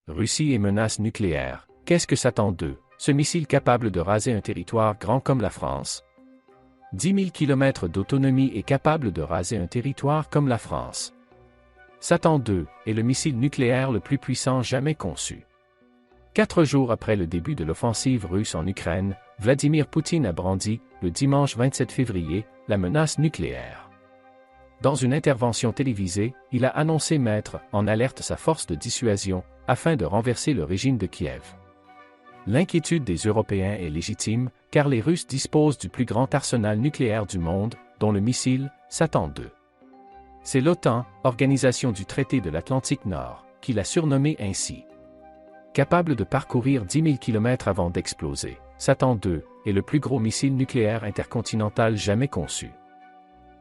Russie et menace nucléaire. Qu'est-ce que Satan 2, ce missile capable de raser un territoire grand comme la France? 10 000 km d'autonomie et capable de raser un territoire comme la France. Satan 2 est le missile nucléaire le plus puissant jamais conçu. 4 jours après le début de l'offensive russe en Ukraine, Vladimir Poutine a brandi, le dimanche 27 février, la menace nucléaire. Dans une intervention télévisée, il a annoncé mettre en alerte sa force de dissuasion, afin de renverser le régime de Kiev. L'inquiétude des Européens est légitime, car les Russes disposent du plus grand arsenal nucléaire du monde, dont le missile Satan 2. C'est l'OTAN, organisation du traité de l'Atlantique Nord, qui l'a surnommé ainsi. Capable de parcourir 10 000 km avant d'exploser, Satan 2 est le plus gros missile nucléaire intercontinental jamais conçu.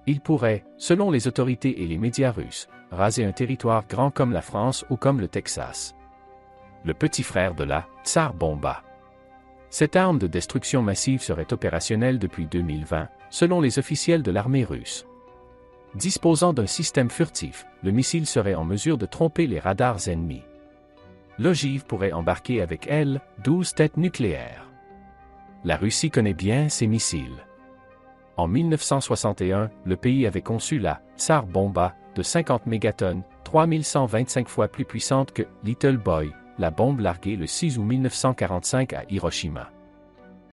Il pourrait, selon les autorités et les médias russes, raser un territoire grand comme la France ou comme le Texas. Le petit frère de la Tsar Bomba. Cette arme de destruction massive serait opérationnelle depuis 2020, selon les officiels de l'armée russe. Disposant d'un système furtif, le missile serait en mesure de tromper les radars ennemis. L'ogive pourrait embarquer avec elle 12 têtes nucléaires. La Russie connaît bien ces missiles. En 1961, le pays avait conçu la Tsar Bomba de 50 mégatonnes, 3125 fois plus puissante que Little Boy, la bombe larguée le 6 août 1945 à Hiroshima.